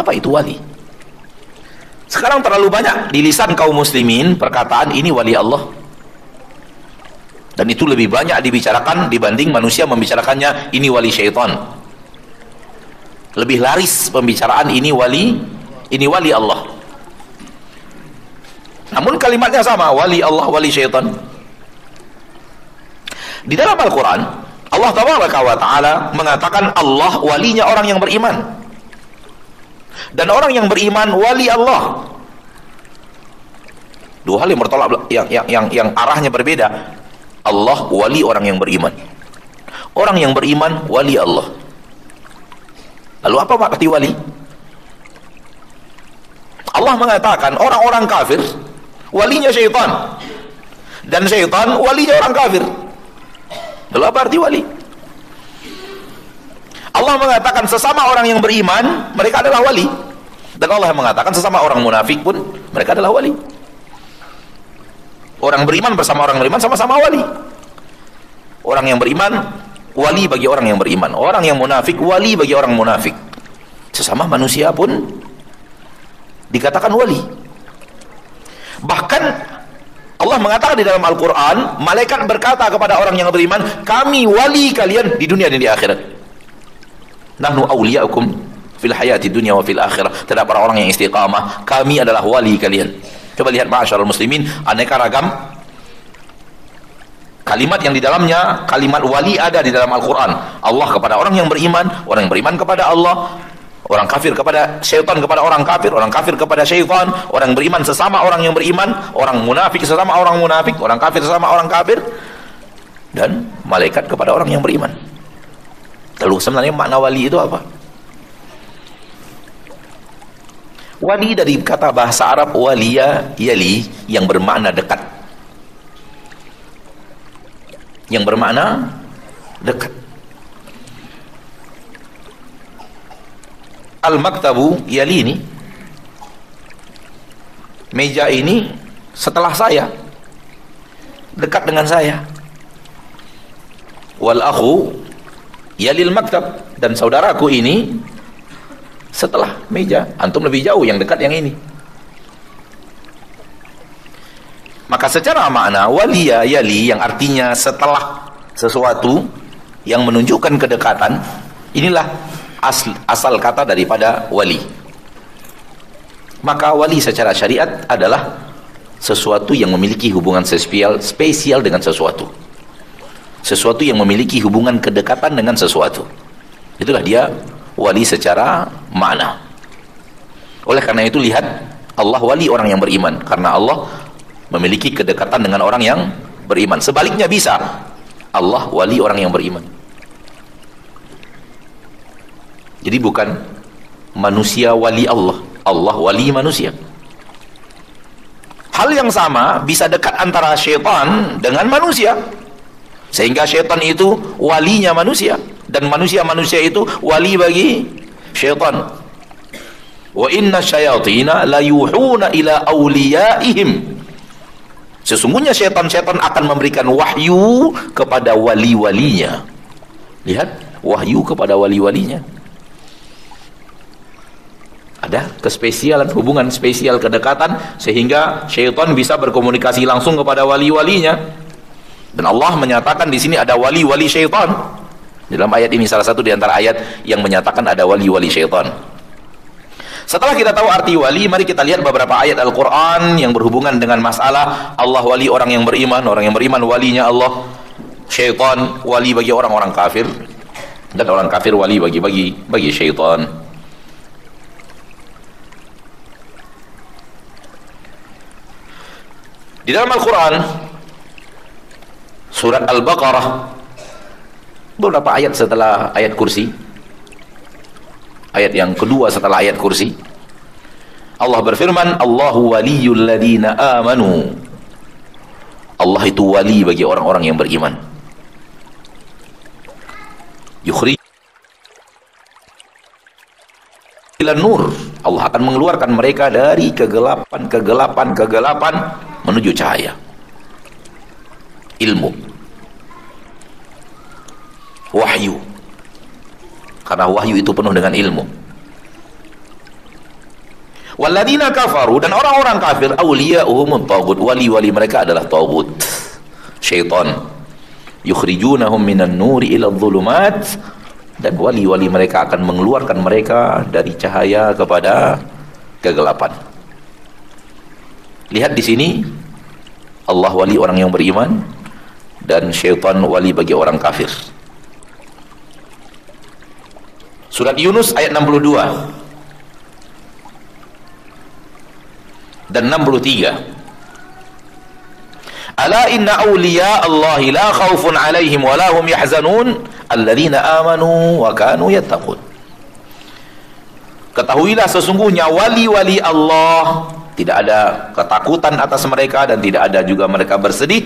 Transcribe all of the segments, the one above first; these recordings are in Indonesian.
Apa itu wali? Sekarang terlalu banyak di lisan kaum muslimin perkataan ini wali Allah. Dan itu lebih banyak dibicarakan dibanding manusia membicarakannya ini wali syaitan. Lebih laris pembicaraan ini wali Allah. Namun kalimatnya sama, wali Allah, wali syaitan. Di dalam Al-Quran, Allah Tabaraka wa Ta'ala mengatakan Allah walinya orang yang beriman. Dan orang yang beriman wali Allah. Dua hal yang bertolak, yang arahnya berbeda. Allah wali orang yang beriman. Orang yang beriman wali Allah. Lalu apa arti wali? Allah mengatakan orang-orang kafir walinya syaitan, dan syaitan walinya orang kafir. Lalu apa arti wali? Allah mengatakan sesama orang yang beriman mereka adalah wali, dan Allah mengatakan sesama orang munafik pun mereka adalah wali. Orang beriman bersama orang beriman sama-sama wali. Orang yang beriman wali bagi orang yang beriman, orang yang munafik wali bagi orang munafik. Sesama manusia pun dikatakan wali. Bahkan Allah mengatakan di dalam Al-Quran, malaikat berkata kepada orang yang beriman, kami wali kalian di dunia dan di akhirat. Nahnu awliya'ukum fil hayati dunya wa fil akhirah. Terhadap orang yang istiqamah, kami adalah wali kalian. Coba lihat ma'asyarul muslimin, aneka ragam kalimat yang di dalamnya kalimat wali ada di dalam Al-Quran. Allah kepada orang yang beriman kepada Allah, orang kafir kepada syaitan, kepada orang kafir kepada syaitan, orang beriman sesama orang yang beriman, orang munafik sesama orang munafik, orang kafir sesama orang kafir, dan malaikat kepada orang yang beriman. Lalu sebenarnya makna wali itu apa? Wali dari kata bahasa Arab waliya yali, yang bermakna dekat. Yang bermakna dekat. Al-maktabu yalini, meja ini setelah saya, dekat dengan saya. Wal akhu yalil maktab, dan saudaraku ini setelah meja. Antum lebih jauh, yang dekat yang ini. Maka secara makna waliya yali, yang artinya setelah sesuatu, yang menunjukkan kedekatan, inilah asal kata daripada wali. Maka wali secara syariat adalah sesuatu yang memiliki hubungan spesial dengan sesuatu. Sesuatu yang memiliki hubungan kedekatan dengan sesuatu. Itulah dia wali secara makna. Oleh karena itu lihat, Allah wali orang yang beriman karena Allah memiliki kedekatan dengan orang yang beriman. Sebaliknya bisa, Allah wali orang yang beriman. Jadi bukan manusia wali Allah, Allah wali manusia. Hal yang sama bisa dekat antara syaitan dengan manusia, sehingga syaitan itu walinya manusia, dan manusia itu wali bagi syaitan. Wa inna syayatina la yuhuna ila awliyaihim. Sesungguhnya syaitan akan memberikan wahyu kepada wali-walinya. Lihat, wahyu kepada wali-walinya. Ada kespesialan, hubungan spesial, kedekatan, sehingga syaitan bisa berkomunikasi langsung kepada wali-walinya. Dan Allah menyatakan di sini ada wali-wali syaitan. Dalam ayat ini salah satu di antara ayat yang menyatakan ada wali-wali syaitan. Setelah kita tahu arti wali, mari kita lihat beberapa ayat Al-Quran yang berhubungan dengan masalah Allah wali orang yang beriman walinya Allah, syaitan wali bagi orang-orang kafir, dan orang kafir wali bagi syaitan. Di dalam Al-Quran surat Al-Baqarah, beberapa ayat setelah ayat kursi, ayat yang kedua setelah ayat kursi, Allah berfirman, Allahu waliyul ladina amanu. Allah itu wali bagi orang-orang yang beriman. Yukhrij ila nur, Allah akan mengeluarkan mereka dari kegelapan menuju cahaya. Ilmu, wahyu, karena wahyu itu penuh dengan ilmu. Walladzina kafaru, dan orang-orang kafir, awliya'uhumut taghut, wali-wali mereka adalah taghut, syaitan. Yukhrijunahum minan nuri ila dhulumat, dan wali-wali mereka akan mengeluarkan mereka dari cahaya kepada kegelapan. Lihat di sini, Allah wali orang yang beriman dan syaitan wali bagi orang kafir. Surat Yunus ayat 62 dan 63. Ala inna awliya Allahi la khawfun alaihim wa la hum yahzanun alladzina amanu wa kanu yattaqun. Ketahuilah sesungguhnya wali-wali Allah tidak ada ketakutan atas mereka dan tidak ada juga mereka bersedih.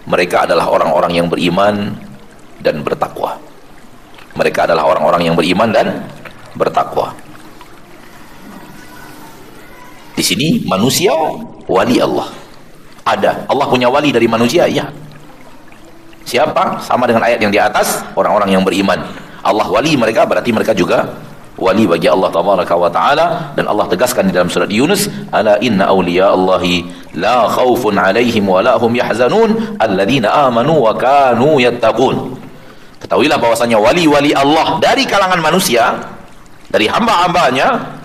Mereka adalah orang-orang yang beriman dan bertakwa. Mereka adalah orang-orang yang beriman dan bertakwa. Di sini manusia wali Allah. Ada. Allah punya wali dari manusia, ya. Siapa? Sama dengan ayat yang di atas, orang-orang yang beriman. Allah wali mereka, berarti mereka juga wali bagi Allah tabaraka wa taala. Dan Allah tegaskan di dalam surat Yunus, ala inna awliya Allahi la khawfun alaihim wa la hum yahzanun alladzina amanu wa kanu yattaqun. Ketahuilah bahwasanya wali-wali Allah dari kalangan manusia, dari hamba-hambanya,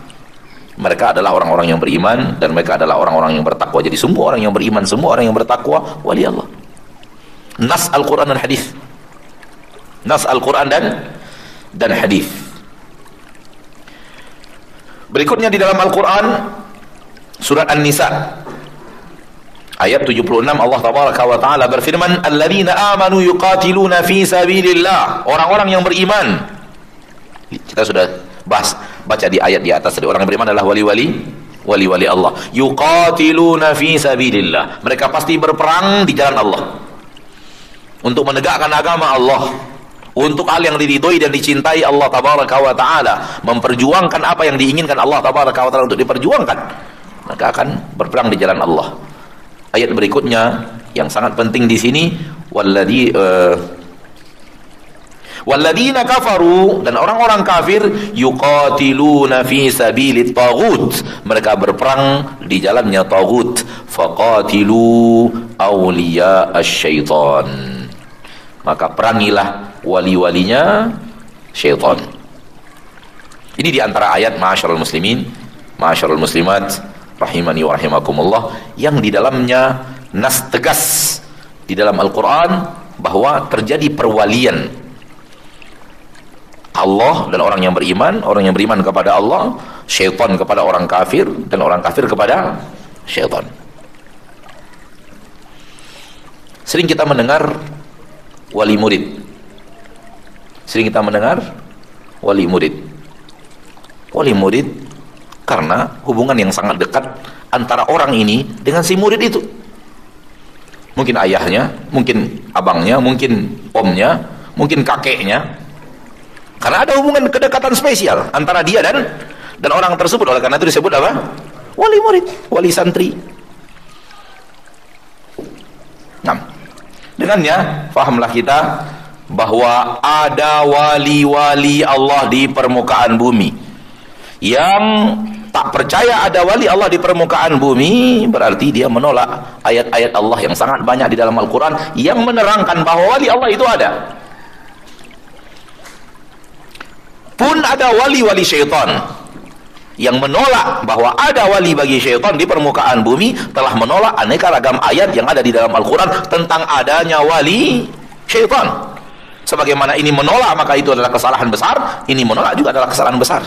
mereka adalah orang-orang yang beriman dan mereka adalah orang-orang yang bertakwa. Jadi semua orang yang beriman, semua orang yang bertakwa wali Allah. Nas Al-Quran dan hadis. Nas Al-Quran dan hadis. Berikutnya di dalam Al-Quran, surat An-Nisa ayat 76, Allah tabaraka wa taala berfirman, alladzina amanu yuqatiluna fi sabilillah. Orang-orang yang beriman. Kita sudah bahas, baca di ayat di atas tadi, orang yang beriman adalah wali-wali Allah. Yuqatiluna fi sabilillah. Mereka pasti berperang di jalan Allah untuk menegakkan agama Allah, untuk hal yang diridhoi dan dicintai Allah tabaraka wa taala, memperjuangkan apa yang diinginkan Allah tabaraka wa taala untuk diperjuangkan. Maka akan berperang di jalan Allah. Ayat berikutnya yang sangat penting di sini, walladzina kafaru, dan orang-orang kafir, yuqatiluna fi sabilit taghut. Mereka berperang di jalannya taghut. Faqatilu awliya asyaitan. Maka perangilah wali-walinya syaitan. Ini di antara ayat ma'asyiral muslimin, ma'asyiral muslimat, rahimani wa rahimakumullah, yang di dalamnya nas tegas di dalam Al-Quran bahwa terjadi perwalian Allah dan orang yang beriman kepada Allah, syaitan kepada orang kafir, dan orang kafir kepada syaitan. Sering kita mendengar wali murid. Sering kita mendengar wali murid. Wali murid karena hubungan yang sangat dekat antara orang ini dengan si murid itu. Mungkin ayahnya, mungkin abangnya, mungkin omnya, mungkin kakeknya. Karena ada hubungan kedekatan spesial antara dia dan orang tersebut. Oleh karena itu disebut apa? Wali murid, wali santri. Nah, dengannya fahamlah kita bahwa ada wali-wali Allah di permukaan bumi. Yang tak percaya ada wali Allah di permukaan bumi, berarti dia menolak ayat-ayat Allah yang sangat banyak di dalam Al-Quran yang menerangkan bahwa wali Allah itu ada. Pun ada wali-wali syaitan yang menolak bahwa ada wali bagi syaitan di permukaan bumi, telah menolak aneka ragam ayat yang ada di dalam Al-Quran tentang adanya wali syaitan. Sebagaimana ini menolak, maka itu adalah kesalahan besar. Ini menolak juga adalah kesalahan besar.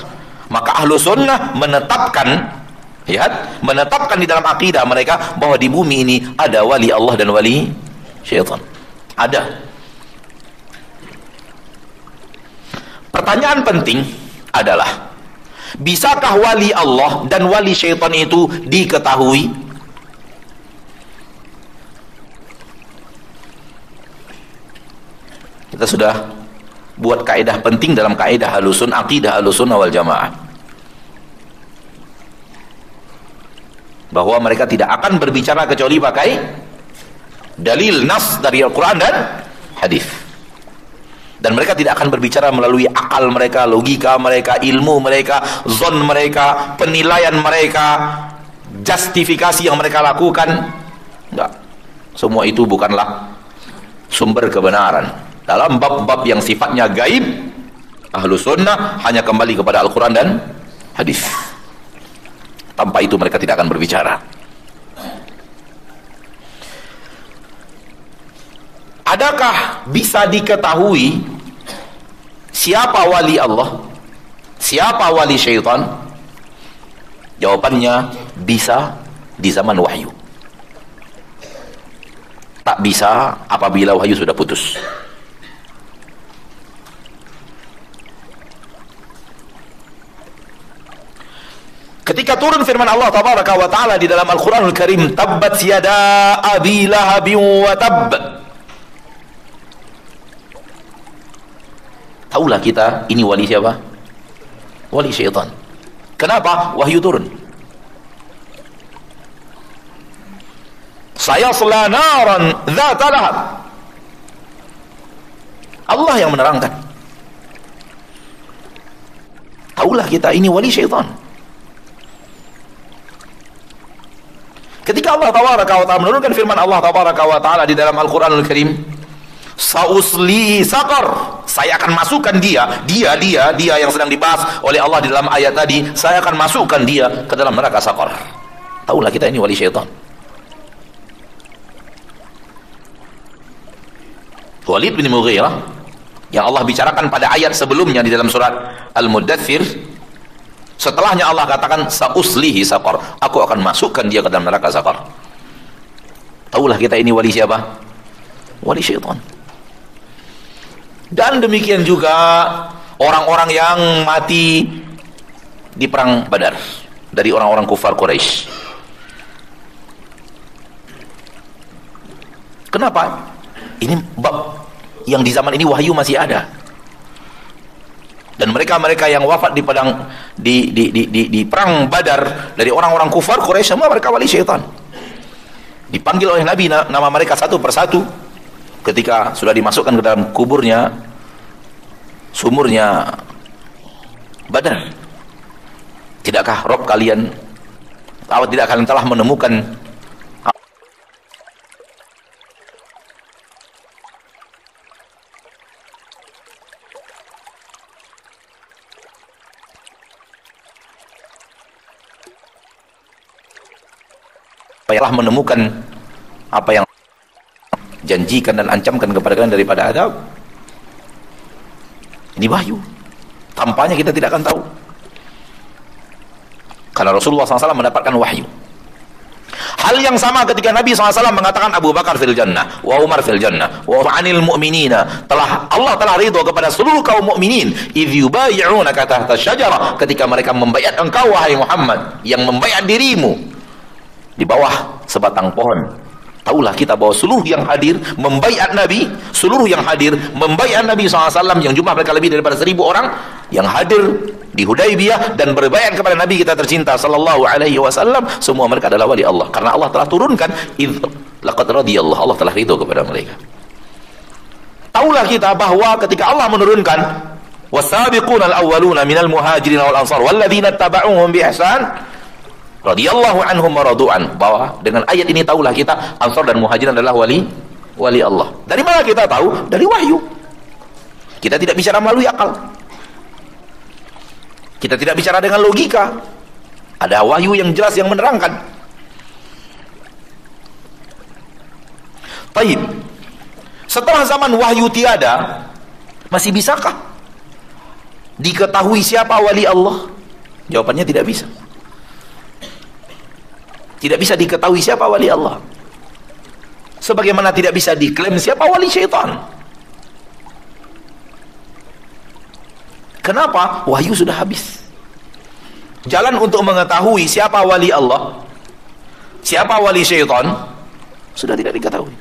Maka ahlu sunnah menetapkan, lihat, menetapkan di dalam akidah mereka bahwa di bumi ini ada wali Allah dan wali syaitan. Ada. Pertanyaan penting adalah, bisakah wali Allah dan wali syaitan itu diketahui? Kita sudah buat kaidah penting dalam kaidah Ahlussunnah, akidah Ahlussunnah wal Jamaah, bahwa mereka tidak akan berbicara kecuali pakai dalil nas dari Al-Quran dan hadis. Dan mereka tidak akan berbicara melalui akal mereka, logika mereka, ilmu mereka, zon mereka, penilaian mereka, justifikasi yang mereka lakukan. Enggak. Semua itu bukanlah sumber kebenaran. Dalam bab-bab yang sifatnya gaib, Ahlus Sunnah hanya kembali kepada Al-Quran dan hadis. Tanpa itu mereka tidak akan berbicara. Adakah bisa diketahui siapa wali Allah, siapa wali syaitan? Jawabannya bisa di zaman wahyu. Tak bisa apabila wahyu sudah putus. Ketika turun firman Allah tabaraka wa taala di dalam Al-Qur'anul Karim, tabbat yada abi lahabin wa tabb. Taulah kita ini wali siapa? Wali syaitan. Kenapa? Wahyu turun. Sayasla naran dzata lahab. Allah yang menerangkan. Taulah kita ini wali syaitan. Ketika Allah tabaraka wa taala menurunkan firman Allah tabaraka wa taala di dalam Al-Qur'anul Karim, sausli saqar, saya akan masukkan dia yang sedang dibahas oleh Allah di dalam ayat tadi, saya akan masukkan dia ke dalam neraka saqar. Taulah kita ini wali syaitan. Walid bin Mughirah yang Allah bicarakan pada ayat sebelumnya di dalam surat Al-Muddathir, setelahnya Allah katakan sauslihi saqar, aku akan masukkan dia ke dalam neraka saqar. Taulah kita ini wali siapa? Wali syaitan. Dan demikian juga orang-orang yang mati di perang Badar dari orang-orang kufar Quraisy. Kenapa? Ini bab yang di zaman ini wahyu masih ada. Dan mereka-mereka yang wafat di padang di perang Badar dari orang-orang kufar Quraisy, semua mereka wali syaitan. Dipanggil oleh Nabi nama mereka satu persatu. Ketika sudah dimasukkan ke dalam kuburnya, sumurnya Badar, tidakkah Rob kalian, atau tidak kalian telah menemukan apa yang janjikan dan ancamkan kepada kalian daripada adab? Ini wahyu. Tampaknya kita tidak akan tahu, karena Rasulullah SAW mendapatkan wahyu. Hal yang sama ketika Nabi SAW mengatakan Abu Bakar fil jannah, wa Umar fil jannah, wa anil mu'minina, Allah telah ridho kepada seluruh kaum mukminin, idh yubayi'unaka tahta syajarah, ketika mereka membaiat engkau wahai Muhammad, yang membaiat dirimu di bawah sebatang pohon. Taulah kita bahwa seluruh yang hadir membaiat Nabi, seluruh yang hadir membaiat Nabi SAW yang jumlah mereka lebih daripada 1000 orang yang hadir di Hudaybiyah dan berbaiat kepada Nabi kita tercinta sallallahu alaihi wasallam, semua mereka adalah wali Allah, karena Allah telah turunkan laqad radiyallahu, Allah telah ridho kepada mereka. Taulah kita bahwa ketika Allah menurunkan wasabiqunal awwaluna minal muhajirin wal ansar walladzina tabauhum bi ihsan radhiyallahu anhum wa radu'an, bahwa dengan ayat ini taulah kita Ansar dan Muhajirin adalah wali Allah. Dari mana kita tahu? Dari wahyu. Kita tidak bicara melalui akal, kita tidak bicara dengan logika. Ada wahyu yang jelas yang menerangkan. Baik. Setelah zaman wahyu tiada, masih bisakah diketahui siapa wali Allah? Jawabannya tidak bisa. Tidak bisa diketahui siapa wali Allah, sebagaimana tidak bisa diklaim siapa wali syaitan. Kenapa? Wahyu sudah habis. Jalan untuk mengetahui siapa wali Allah, siapa wali syaitan, sudah tidak diketahui.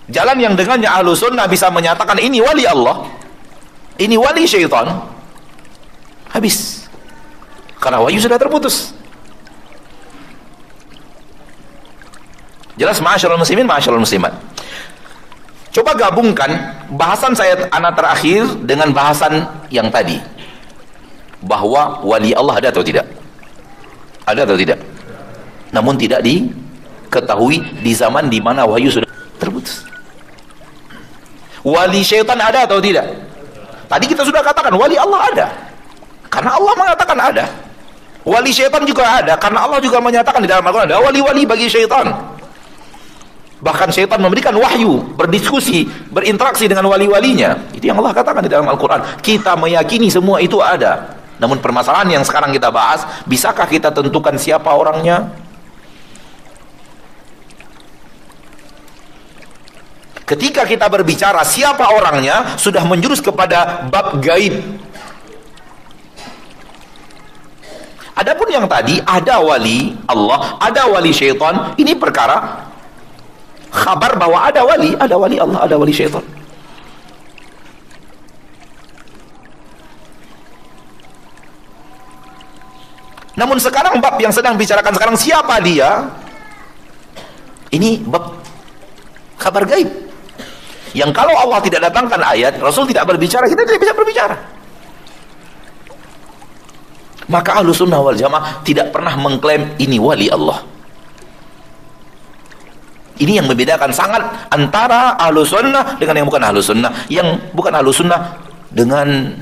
Jalan yang dengannya Ahlus Sunnah bisa menyatakan ini wali Allah, ini wali syaitan, habis. Karena wahyu sudah terputus. Jelas, ma'asyiral muslimin, ma'asyiral muslimat. Coba gabungkan bahasan saya anak terakhir dengan bahasan yang tadi, bahwa wali Allah ada atau tidak? Ada atau tidak? Namun tidak diketahui di zaman di mana wahyu sudah terputus. Wali syaitan ada atau tidak? Tadi kita sudah katakan wali Allah ada, karena Allah mengatakan ada. Wali syaitan juga ada, karena Allah juga menyatakan di dalam Al-Quran ada wali-wali bagi syaitan. Bahkan syaitan memberikan wahyu, berdiskusi, berinteraksi dengan wali-walinya. Itu yang Allah katakan di dalam Al-Quran. Kita meyakini semua itu ada. Namun permasalahan yang sekarang kita bahas, bisakah kita tentukan siapa orangnya? Ketika kita berbicara siapa orangnya, sudah menjurus kepada bab gaib. Adapun yang tadi, ada wali Allah, ada wali syaitan, ini perkara kabar bahwa ada wali Allah, ada wali syaitan. Namun sekarang bab yang sedang bicarakan sekarang, siapa dia? Ini bab kabar gaib, yang kalau Allah tidak datangkan ayat, Rasul tidak berbicara, kita tidak bisa berbicara. Maka Ahlus Sunnah wal Jamaah tidak pernah mengklaim ini wali Allah. Ini yang membedakan sangat antara Ahlus Sunnah dengan yang bukan Ahlus Sunnah. Yang bukan Ahlus Sunnah dengan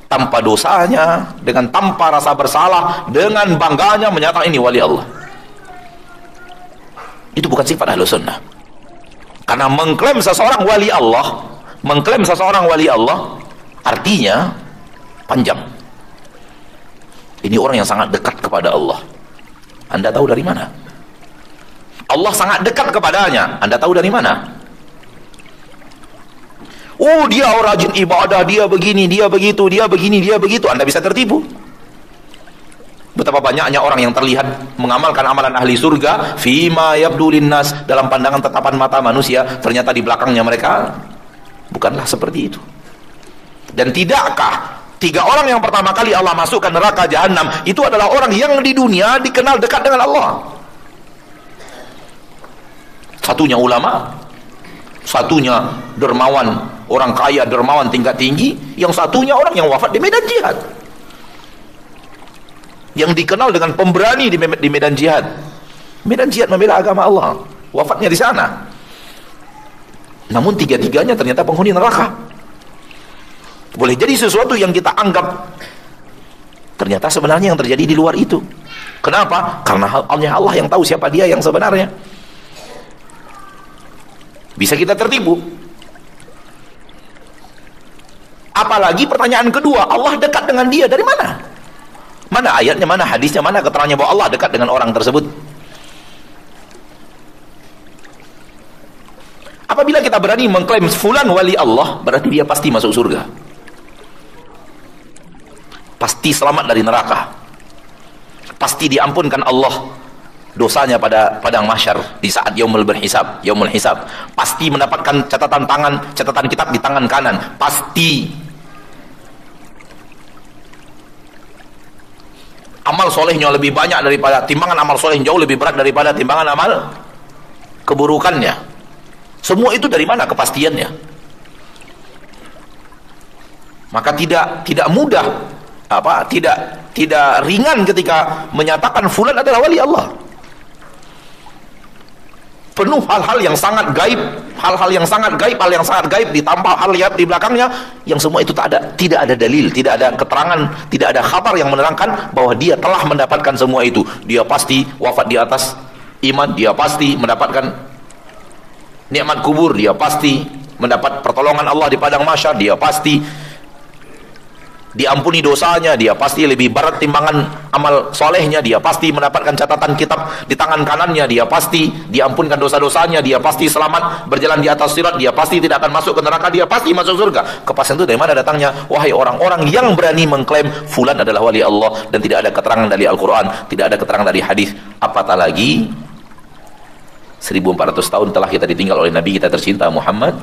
tanpa dosanya, dengan tanpa rasa bersalah, dengan bangganya menyatakan ini wali Allah. Itu bukan sifat Ahlus Sunnah. Karena mengklaim seseorang wali Allah, mengklaim seseorang wali Allah, artinya panjang. Ini orang yang sangat dekat kepada Allah. Anda tahu dari mana? Allah sangat dekat kepadanya. Anda tahu dari mana? Oh, dia orang rajin ibadah, dia begini, dia begitu, dia begini, dia begitu. Anda bisa tertipu. Betapa banyaknya orang yang terlihat mengamalkan amalan ahli surga, fima yabdu linnas, dalam pandangan tatapan mata manusia, ternyata di belakangnya mereka bukanlah seperti itu. Dan tidakkah 3 orang yang pertama kali Allah masukkan neraka jahanam itu adalah orang yang di dunia dikenal dekat dengan Allah? Satunya ulama, satunya dermawan, orang kaya dermawan tingkat tinggi, yang satunya orang yang wafat di medan jihad, yang dikenal dengan pemberani di medan jihad. Medan jihad membela agama Allah, wafatnya di sana. Namun 3-tiganya ternyata penghuni neraka. Boleh jadi sesuatu yang kita anggap, ternyata sebenarnya yang terjadi di luar itu. Kenapa? Karena hanya Allah yang tahu siapa dia yang sebenarnya. Bisa kita tertipu. Apalagi pertanyaan kedua, Allah dekat dengan dia dari mana? Mana ayatnya, mana hadisnya, mana keterangannya bahwa Allah dekat dengan orang tersebut? Apabila kita berani mengklaim fulan wali Allah, berarti dia pasti masuk surga, pasti selamat dari neraka, pasti diampunkan Allah dosanya pada padang mahsyar di saat yaumul berhisab, yaumul hisab. Pasti mendapatkan catatan tangan, catatan kitab di tangan kanan, pasti. Amal solehnya lebih banyak daripada timbangan amal soleh, jauh lebih berat daripada timbangan amal keburukannya. Semua itu dari mana kepastiannya? Maka tidak mudah, tidak ringan ketika menyatakan fulan adalah wali Allah. Penuh hal-hal yang sangat gaib, hal-hal yang sangat gaib ditambah hal yang di belakangnya, yang semua itu tidak ada dalil, tidak ada keterangan, tidak ada kabar yang menerangkan bahwa dia telah mendapatkan semua itu. Dia pasti wafat di atas iman, dia pasti mendapatkan nikmat kubur, dia pasti mendapat pertolongan Allah di padang mahsyar, dia pasti diampuni dosanya, dia pasti lebih berat timbangan amal solehnya, dia pasti mendapatkan catatan kitab di tangan kanannya, dia pasti diampunkan dosa-dosanya, dia pasti selamat berjalan di atas sirat, dia pasti tidak akan masuk ke neraka, dia pasti masuk surga. Kepastian itu dari mana datangnya? Wahai orang-orang yang berani mengklaim fulan adalah wali Allah dan tidak ada keterangan dari Al-Quran, tidak ada keterangan dari hadis, apatah lagi 1400 tahun telah kita ditinggal oleh Nabi kita tercinta Muhammad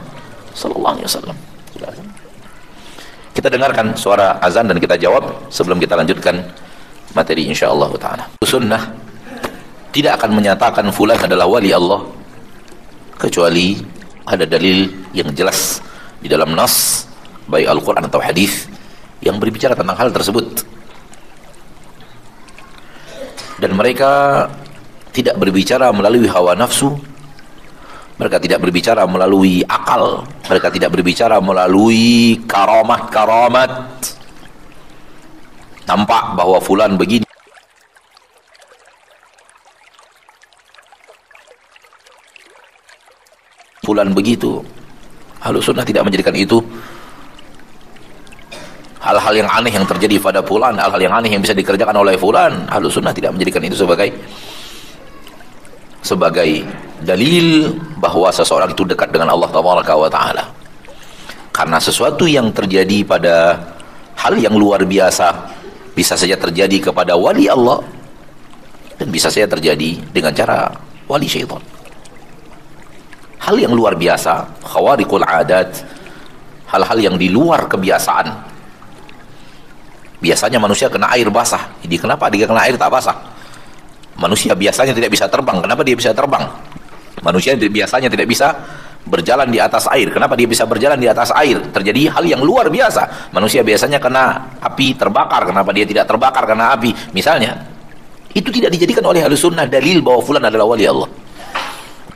sallallahu alaihi wasallam. Kita dengarkan suara azan dan kita jawab sebelum kita lanjutkan materi insyaallah taala. Sunnah tidak akan menyatakan fulan adalah wali Allah kecuali ada dalil yang jelas di dalam nas baik Al-Quran atau hadis yang berbicara tentang hal tersebut. Dan mereka tidak berbicara melalui hawa nafsu, mereka tidak berbicara melalui akal, mereka tidak berbicara melalui karamat-karamat. Nampak bahwa fulan begini, fulan begitu. Ahlussunnah tidak menjadikan itu hal-hal yang aneh yang terjadi pada fulan, hal-hal yang aneh yang bisa dikerjakan oleh fulan. Ahlussunnah tidak menjadikan itu sebagai dalil bahwa seseorang itu dekat dengan Allah Tabaraka wa Ta'ala. Karena sesuatu yang terjadi pada hal yang luar biasa bisa saja terjadi kepada wali Allah dan bisa saja terjadi dengan cara wali syaitan. Hal yang luar biasa, khawariqul adat, hal-hal yang di luar kebiasaan. Biasanya manusia kena air basah, jadi kenapa dia kena air tak basah? Manusia biasanya tidak bisa terbang, kenapa dia bisa terbang? Manusia biasanya tidak bisa berjalan di atas air, kenapa dia bisa berjalan di atas air? Terjadi hal yang luar biasa. Manusia biasanya kena api terbakar, kenapa dia tidak terbakar kena api? Misalnya, itu tidak dijadikan oleh Ahlussunnah dalil bahwa fulan adalah wali Allah.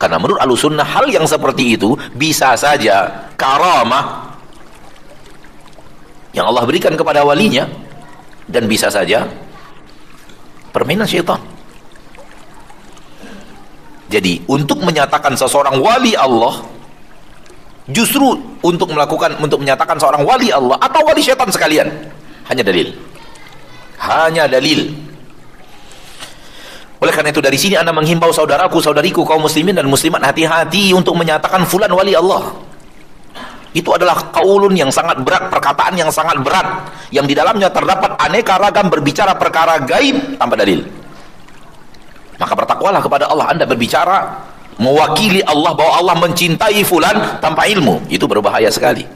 Karena menurut Ahlussunnah hal yang seperti itu bisa saja karamah yang Allah berikan kepada walinya, dan bisa saja permainan syaitan. Jadi untuk menyatakan seseorang wali Allah, justru untuk menyatakan seorang wali Allah atau wali syaitan sekalian, hanya dalil. Oleh karena itu dari sini Anda menghimbau saudaraku, saudariku, kaum muslimin dan muslimat, hati-hati untuk menyatakan fulan wali Allah. Itu adalah qaulun yang sangat berat, perkataan yang sangat berat, yang di dalamnya terdapat aneka ragam berbicara perkara gaib tanpa dalil. Maka bertakwalah kepada Allah. Anda berbicara mewakili Allah bahwa Allah mencintai fulan tanpa ilmu, itu berbahaya sekali.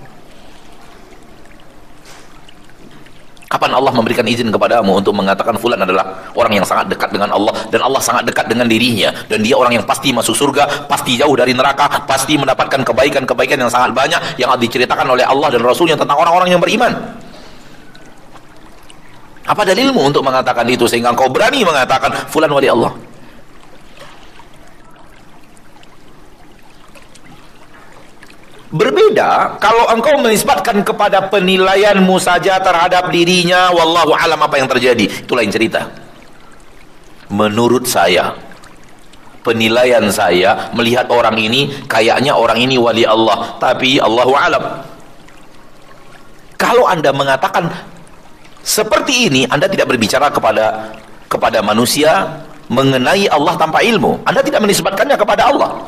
Kapan Allah memberikan izin kepadamu untuk mengatakan fulan adalah orang yang sangat dekat dengan Allah, dan Allah sangat dekat dengan dirinya, dan dia orang yang pasti masuk surga, pasti jauh dari neraka, pasti mendapatkan kebaikan-kebaikan yang sangat banyak yang diceritakan oleh Allah dan Rasulnya tentang orang-orang yang beriman? Apa dalilmu untuk mengatakan itu sehingga engkau berani mengatakan fulan wali Allah? Berbeda kalau engkau menisbatkan kepada penilaianmu saja terhadap dirinya, wallahu alam apa yang terjadi, itu lain cerita. Menurut saya, penilaian saya melihat orang ini, kayaknya orang ini wali Allah, tapi Allahu alam. Kalau Anda mengatakan seperti ini, Anda tidak berbicara kepada manusia mengenai Allah tanpa ilmu. Anda tidak menisbatkannya kepada Allah.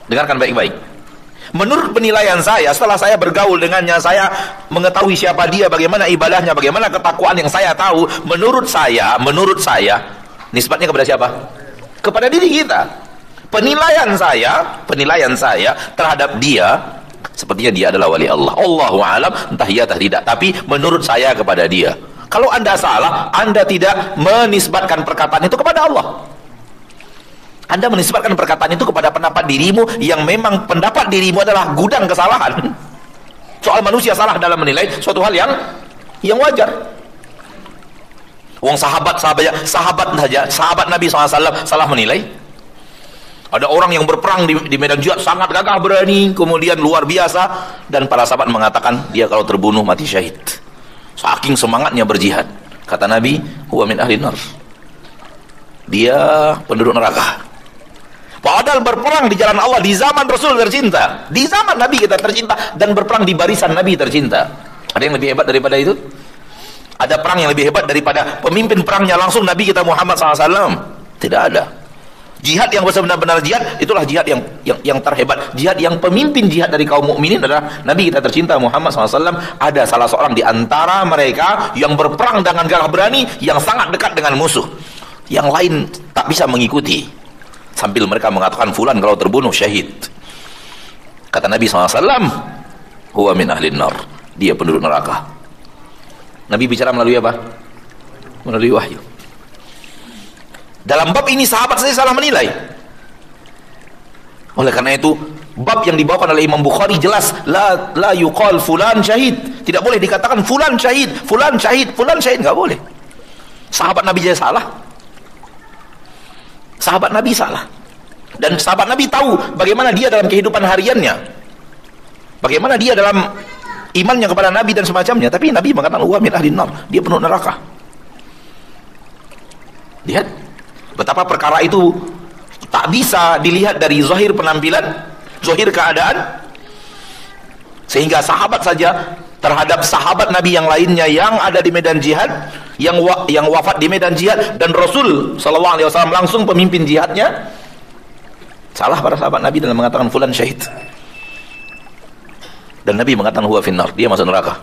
Dengarkan baik-baik. Menurut penilaian saya, setelah saya bergaul dengannya, saya mengetahui siapa dia, bagaimana ibadahnya, bagaimana ketakwaan yang saya tahu. Menurut saya, nisbatnya kepada siapa? Kepada diri kita. Penilaian saya terhadap dia, sepertinya dia adalah wali Allah. Allahu a'lam, entah iya entah tidak, tapi menurut saya kepada dia. Kalau Anda salah, Anda tidak menisbatkan perkataan itu kepada Allah. Anda menisbatkan perkataan itu kepada pendapat dirimu, yang memang pendapat dirimu adalah gudang kesalahan. Soal manusia salah dalam menilai suatu hal yang wajar. Wong sahabat Nabi SAW salah menilai. Ada orang yang berperang di medan jihad sangat gagah berani, kemudian luar biasa, dan para sahabat mengatakan dia kalau terbunuh mati syahid. Saking semangatnya berjihad. Kata Nabi, huwa min ahli nar. Dia penduduk neraka. Padahal berperang di jalan Allah di zaman Rasul tercinta, di zaman Nabi kita tercinta, dan berperang di barisan Nabi tercinta. Ada yang lebih hebat daripada itu? Ada perang yang lebih hebat daripada pemimpin perangnya langsung Nabi kita Muhammad SAW? Tidak ada. Jihad yang benar-benar jihad, itulah jihad yang terhebat. Jihad yang pemimpin jihad dari kaum mukminin adalah Nabi kita tercinta Muhammad SAW. Ada salah seorang di antara mereka yang berperang dengan gagah berani, yang sangat dekat dengan musuh. Yang lain tak bisa mengikuti. Sambil mereka mengatakan fulan kalau terbunuh syahid. Kata Nabi SAW, huwa min ahlin nar. Dia penduduk neraka. Nabi bicara melalui apa? Melalui wahyu. Dalam bab ini sahabat saya salah menilai. Oleh karena itu, bab yang dibawakan oleh Imam Bukhari jelas, la yuqal fulan syahid. Tidak boleh dikatakan fulan syahid, fulan syahid, fulan syahid, enggak boleh. Sahabat Nabi saja salah. Sahabat Nabi salah. Dan sahabat Nabi tahu bagaimana dia dalam kehidupan hariannya, bagaimana dia dalam imannya kepada Nabi dan semacamnya. Tapi Nabi mengatakan wa min ahlin nar, dia penuh neraka. Lihat betapa perkara itu tak bisa dilihat dari zahir penampilan, zahir keadaan, sehingga sahabat saja terhadap sahabat Nabi yang lainnya yang ada di medan jihad, yang wafat di medan jihad, dan Rasul sallallahu alaihi wasallam langsung pemimpin jihadnya, salah para sahabat Nabi dalam mengatakan fulan syahid. Dan Nabi mengatakan huwa finnar, dia masuk neraka.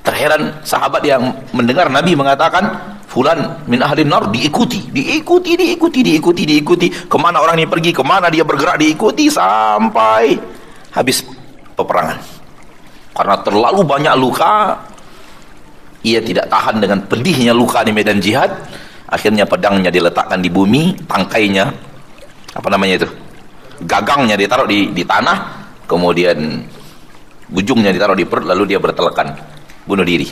Terheran sahabat yang mendengar Nabi mengatakan fulan min ahlin nar, diikuti kemana orang ini pergi, kemana dia bergerak, diikuti sampai habis peperangan. Karena terlalu banyak luka, ia tidak tahan dengan pedihnya luka di medan jihad. Akhirnya pedangnya diletakkan di bumi, tangkainya, apa namanya itu, gagangnya ditaruh di tanah, kemudian ujungnya ditaruh di perut, lalu dia bertelekan bunuh diri.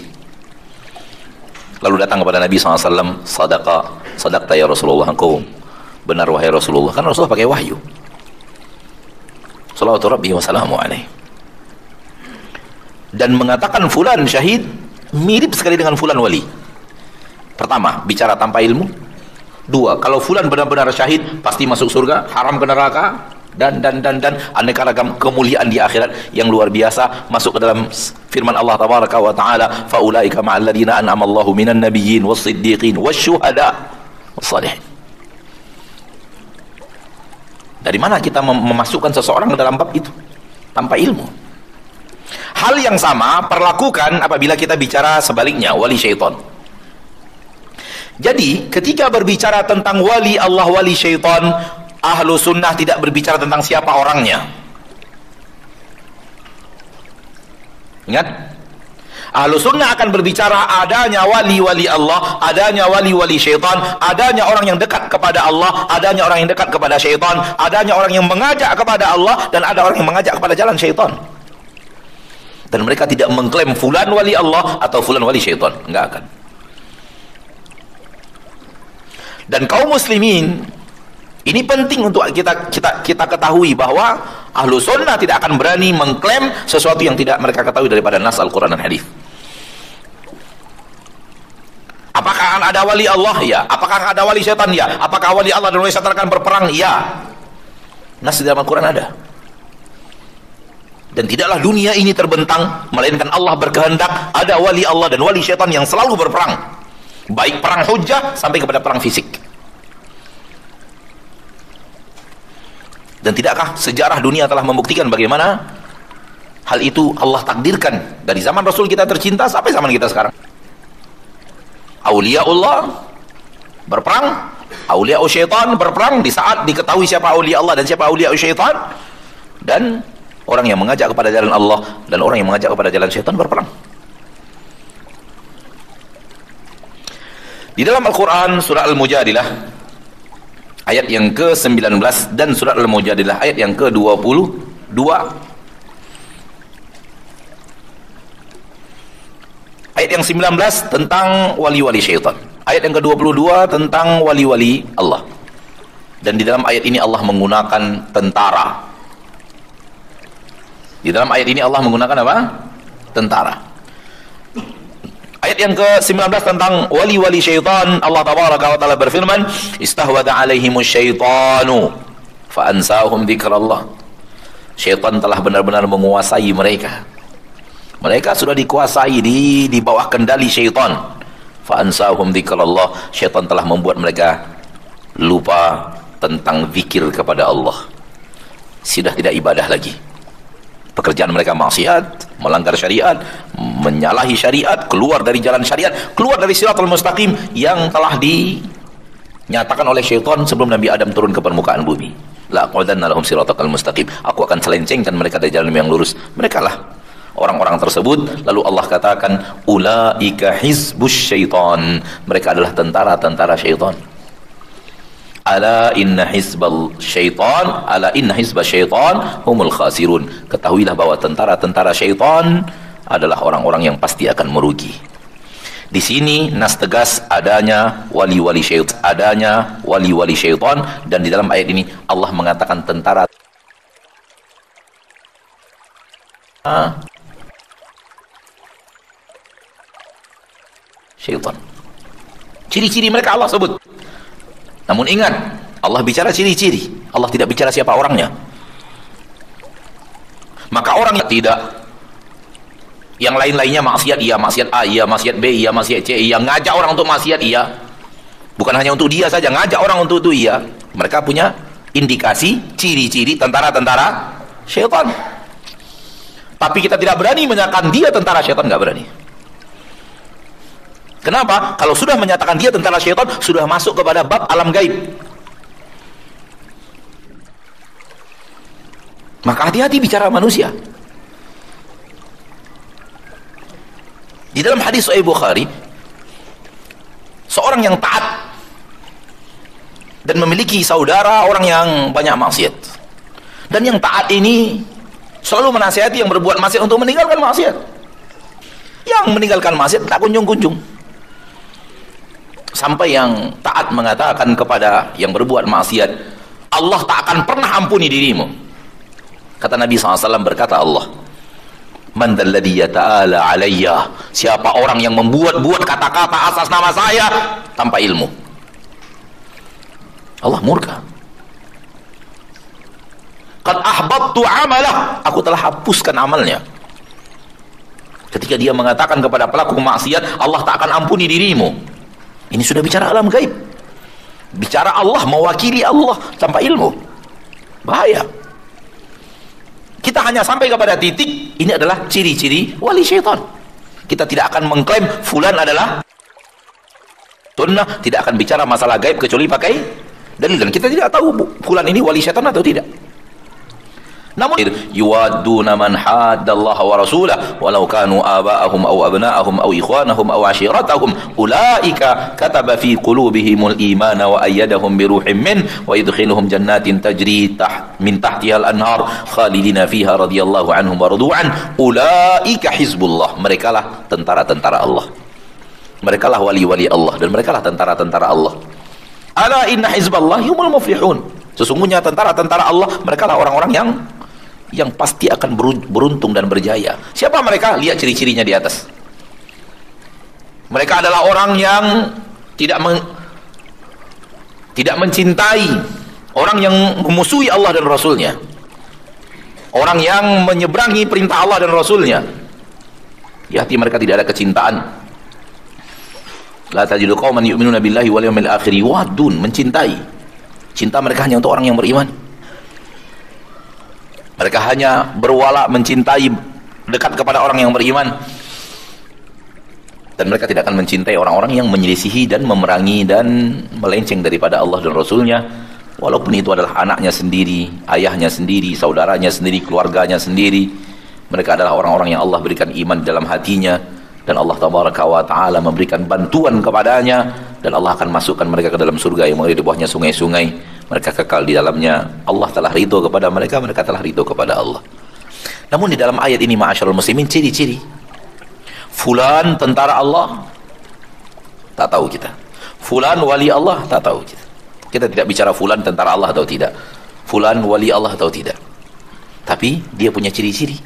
Lalu datang kepada Nabi SAW, sadaqta ya Rasulullah, engkau benar wahai Rasulullah. Kan Rasulullah pakai wahyu. Salawatu Rabbi wa salamu alaih. Dan mengatakan fulan syahid mirip sekali dengan fulan wali. Pertama, bicara tanpa ilmu. Dua, kalau fulan benar-benar syahid pasti masuk surga, haram ke neraka, dan aneka ragam kemuliaan di akhirat yang luar biasa, masuk ke dalam firman Allah tabaraka wa taala, faulaika ma'al ladzina an'ama Allahu minan nabiyyin was-siddiqin wasyuhada was-shalihin. Dari mana kita memasukkan seseorang ke dalam bab itu tanpa ilmu? Hal yang sama perlakukan apabila kita bicara sebaliknya, wali syaitan. Jadi ketika berbicara tentang wali Allah, wali syaitan, ahlu sunnah tidak berbicara tentang siapa orangnya. Ingat, ahlu sunnah akan berbicara adanya wali-wali Allah, adanya wali-wali syaitan, adanya orang yang dekat kepada Allah, adanya orang yang dekat kepada syaitan, adanya orang yang mengajak kepada Allah, dan ada orang yang mengajak kepada jalan syaitan. Dan mereka tidak mengklaim fulan wali Allah atau fulan wali syaitan, enggak akan. Dan kaum muslimin, ini penting untuk kita ketahui bahwa ahlu sunnah tidak akan berani mengklaim sesuatu yang tidak mereka ketahui daripada nas Al-Quran dan hadis. Apakah akan ada wali Allah? Ya. Apakah akan ada wali syaitan? Ya. Apakah wali Allah dan wali syaitan akan berperang? Ya. Nas di dalam Al-Quran ada. Dan tidaklah dunia ini terbentang, melainkan Allah berkehendak ada wali Allah dan wali syaitan yang selalu berperang. Baik perang hujjah sampai kepada perang fisik. Dan tidakkah sejarah dunia telah membuktikan bagaimana hal itu Allah takdirkan dari zaman Rasul kita tercinta sampai zaman kita sekarang. Auliaullah berperang, aulia syaitan berperang di saat diketahui siapa aulia Allah dan siapa aulia syaitan, dan orang yang mengajak kepada jalan Allah dan orang yang mengajak kepada jalan syaitan berperang. Di dalam Al-Quran surah Al-Mujadilah ayat yang ke-19 dan surah Al-Mujadilah ayat yang ke-22, ayat yang 19 tentang wali-wali syaitan, ayat yang ke-22 tentang wali-wali Allah. Dan di dalam ayat ini Allah menggunakan tentara. Di dalam ayat ini Allah menggunakan apa? Tentara. Ayat yang ke-19 tentang wali-wali syaitan, Allah tabaraka wa ta'ala berfirman, istahwada alaihimus syaitanu fa'ansahum dzikrallah. Syaitan telah benar-benar menguasai mereka. Mereka sudah dikuasai di bawah kendali syaitan. Fa'ansahum dzikrallah. Syaitan telah membuat mereka lupa tentang zikir kepada Allah. Sudah tidak ibadah lagi. Pekerjaan mereka maksiat, melanggar syariat, menyalahi syariat, keluar dari jalan syariat, keluar dari siratal mustaqim yang telah dinyatakan oleh syaitan sebelum Nabi Adam turun ke permukaan bumi. La aqudanna lahum siratal mustaqim. Aku akan selencengkan mereka dari jalan yang lurus. Mereka lah orang-orang tersebut. Lalu Allah katakan, ulaika hizbus syaitan. Mereka adalah tentara-tentara syaitan. Ala inna hizbal syaitan, ala inna hizbal syaitan humul khasirun. Ketahuilah bahwa tentara-tentara syaitan adalah orang-orang yang pasti akan merugi. Di sini nas tegas adanya wali-wali syaitan, adanya wali-wali syaitan, dan di dalam ayat ini Allah mengatakan tentara syaitan. Ciri-ciri mereka Allah sebut. Namun ingat, Allah bicara ciri-ciri, Allah tidak bicara siapa orangnya. Maka orang yang tidak, yang lain-lainnya maksiat iya, maksiat A iya, maksiat B iya, maksiat C iya, ngajak orang untuk maksiat iya, bukan hanya untuk dia saja, ngajak orang untuk itu iya. Mereka punya indikasi, ciri-ciri tentara-tentara syaitan. Tapi kita tidak berani menyatakan dia tentara syaitan, nggak berani. Kenapa? Kalau sudah menyatakan dia tentara syaitan, sudah masuk kepada bab alam gaib. Maka hati-hati bicara manusia. Di dalam hadis Sahih Bukhari, seorang yang taat dan memiliki saudara orang yang banyak maksiat, dan yang taat ini selalu menasihati yang berbuat maksiat untuk meninggalkan maksiat. Yang meninggalkan maksiat tak kunjung-kunjung. Sampai yang taat mengatakan kepada yang berbuat maksiat, Allah tak akan pernah ampuni dirimu. Kata Nabi SAW, berkata Allah, man dalladhi yata'ala alayya, siapa orang yang membuat-buat kata-kata atas nama saya tanpa ilmu. Allah murka. Qad ahbattu amalah, aku telah hapuskan amalnya. Ketika dia mengatakan kepada pelaku maksiat, Allah tak akan ampuni dirimu. Ini sudah bicara alam gaib. Bicara Allah, mewakili Allah tanpa ilmu. Bahaya. Kita hanya sampai kepada titik, ini adalah ciri-ciri wali syaitan. Kita tidak akan mengklaim fulan adalah sunnah, tidak akan bicara masalah gaib kecuali pakai dalil. Dan kita tidak tahu fulan ini wali syaitan atau tidak. Namun yuwadduna man haddallaha wa rasulahu walau kanu aba'ahum aw abna'ahum aw ikhwanahum aw ashiratahum ulaika kataba fi qulubihimul imana wa ayyadahum bi ruhin min wa yudkhiluhum jannatin tajri min tahtiha al-anhar khalidina fiha radhiyallahu anhum wa radu'an ulaika hizbullah. Merekalah tentara-tentara Allah, merekalah wali-wali Allah, dan merekalah tentara-tentara Allah. Ala inna hizballahi humul muflihun. Sesungguhnya tentara-tentara Allah, merekalah orang-orang yang pasti akan beruntung dan berjaya. Siapa mereka? Lihat ciri-cirinya di atas. Mereka adalah orang yang tidak mencintai, orang yang memusuhi Allah dan Rasulnya, orang yang menyeberangi perintah Allah dan Rasulnya. Di hati mereka tidak ada kecintaan. La tajidu qauman yu'minuna billahi wal yawmil akhir yuwaddun, mencintai. Cinta mereka hanya untuk orang yang beriman. Mereka hanya berwala, mencintai, dekat kepada orang yang beriman. Dan mereka tidak akan mencintai orang-orang yang menyelisihi dan memerangi dan melenceng daripada Allah dan Rasulnya, walaupun itu adalah anaknya sendiri, ayahnya sendiri, saudaranya sendiri, keluarganya sendiri. Mereka adalah orang-orang yang Allah berikan iman dalam hatinya, dan Allah tabaraka wa ta'ala memberikan bantuan kepadanya, dan Allah akan masukkan mereka ke dalam surga yang mengalir di bawahnya sungai-sungai. Mereka kekal di dalamnya. Allah telah ridho kepada mereka, mereka telah ridho kepada Allah. Namun di dalam ayat ini, ma'asyarul muslimin, ciri-ciri fulan tentara Allah, tak tahu kita. Fulan wali Allah, tak tahu kita. Kita tidak bicara fulan tentara Allah atau tidak, fulan wali Allah atau tidak. Tapi dia punya ciri-ciri.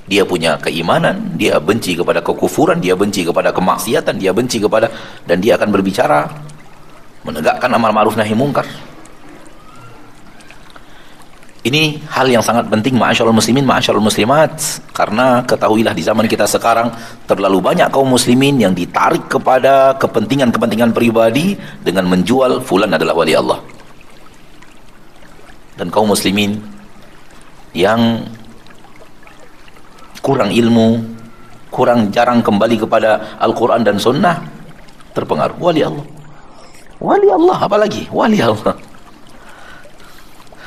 Dia punya keimanan, dia benci kepada kekufuran, dia benci kepada kemaksiatan, dia benci kepada, dan dia akan berbicara menegakkan amar ma'ruf nahi mungkar. Ini hal yang sangat penting, ma'asyarul muslimin, ma'asyarul muslimat, karena ketahuilah di zaman kita sekarang terlalu banyak kaum muslimin yang ditarik kepada kepentingan-kepentingan pribadi dengan menjual fulan adalah wali Allah. Dan kaum muslimin yang kurang ilmu, kurang jarang kembali kepada Al-Quran dan Sunnah, terpengaruh wali Allah. Wali Allah, apalagi wali Allah,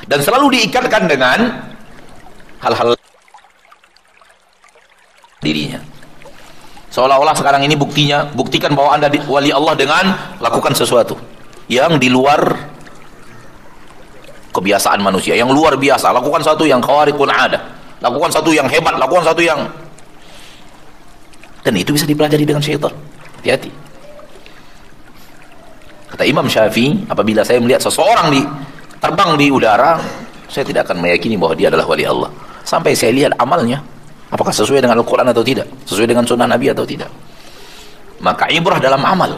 dan selalu diikatkan dengan hal-hal dirinya, seolah-olah sekarang ini buktikan bahwa Anda wali Allah dengan lakukan sesuatu. yang di luar kebiasaan manusia, yang luar biasa, lakukan satu yang khawariqul adah, lakukan satu yang hebat, lakukan satu yang, dan itu bisa dipelajari dengan syaitan. Hati-hati. Kata Imam Syafi'i, apabila saya melihat seseorang terbang di udara, saya tidak akan meyakini bahwa dia adalah wali Allah sampai saya lihat amalnya, apakah sesuai dengan Al-Quran atau tidak, sesuai dengan sunnah Nabi atau tidak. Maka ibrah dalam amal.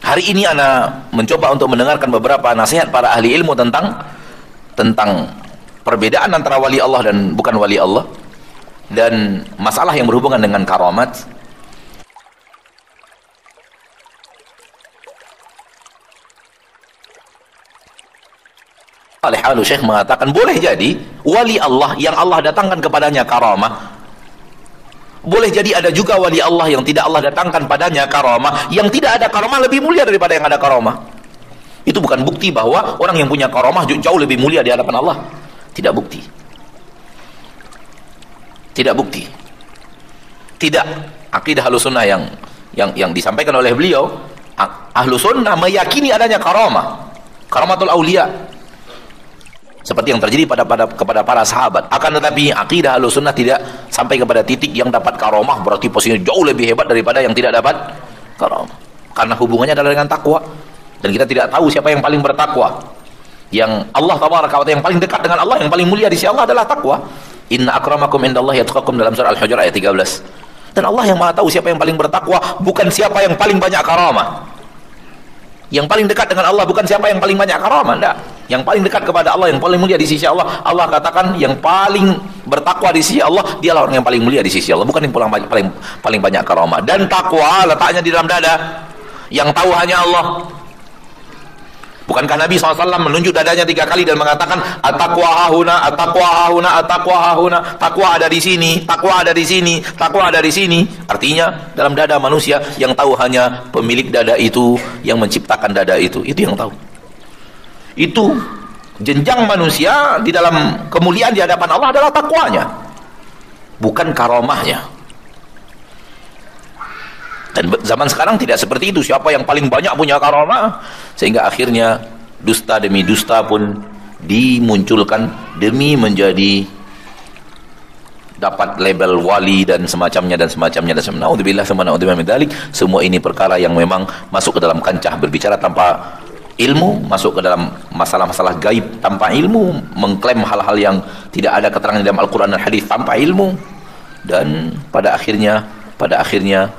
Hari ini ana mencoba untuk mendengarkan beberapa nasihat para ahli ilmu tentang perbedaan antara wali Allah dan bukan wali Allah, dan masalah yang berhubungan dengan karamat. Al-Halu Syekh mengatakan boleh jadi wali Allah yang Allah datangkan kepadanya karamah, boleh jadi ada juga wali Allah yang tidak Allah datangkan padanya karamah, yang tidak ada karamah lebih mulia daripada yang ada karamah. Itu bukan bukti bahwa orang yang punya karamah jauh lebih mulia di hadapan Allah. Tidak bukti. Tidak bukti. Tidak. Akidah Ahlussunnah yang disampaikan oleh beliau, Ahlussunnah meyakini adanya karamah, karamatul aulia, seperti yang terjadi kepada para sahabat. Akan tetapi akidah Ahlussunnah tidak sampai kepada titik yang dapat karamah berarti posisinya jauh lebih hebat daripada yang tidak dapat karamah, karena hubungannya adalah dengan takwa, dan kita tidak tahu siapa yang paling bertakwa. Yang Allah tabaraka wa ta'ala, yang paling dekat dengan Allah, yang paling mulia di sisi Allah adalah takwa. Inna akramakum indallahi atqakum, dalam surah Al-Hujurat ayat 13. Dan Allah yang Maha tahu siapa yang paling bertakwa, bukan siapa yang paling banyak karamah. Yang paling dekat dengan Allah bukan siapa yang paling banyak karamah, enggak. Yang paling dekat kepada Allah, yang paling mulia di sisi Allah, Allah katakan yang paling bertakwa di sisi Allah, dialah orang yang paling mulia di sisi Allah, bukan yang paling banyak karamah. Dan takwa letaknya di dalam dada, yang tahu hanya Allah. Bukankah Nabi SAW menunjuk dadanya 3 kali dan mengatakan at-taqwa hahuna, at-taqwa hahuna, at-taqwa hahuna, takwa ada di sini, takwa ada di sini, takwa ada di sini. Artinya dalam dada manusia, yang tahu hanya pemilik dada itu, yang menciptakan dada itu yang tahu. Itu jenjang manusia di dalam kemuliaan di hadapan Allah adalah takwanya, bukan karamahnya. Dan zaman sekarang tidak seperti itu, siapa yang paling banyak punya karamah, sehingga akhirnya dusta demi dusta pun dimunculkan demi menjadi dapat label wali dan semacamnya dan semacamnya dan semacamnya. Naudzubillah min dzalik. Semua ini perkara yang memang masuk ke dalam kancah berbicara tanpa ilmu, masuk ke dalam masalah-masalah gaib tanpa ilmu, mengklaim hal-hal yang tidak ada keterangan dalam Al-Quran dan hadis tanpa ilmu, dan pada akhirnya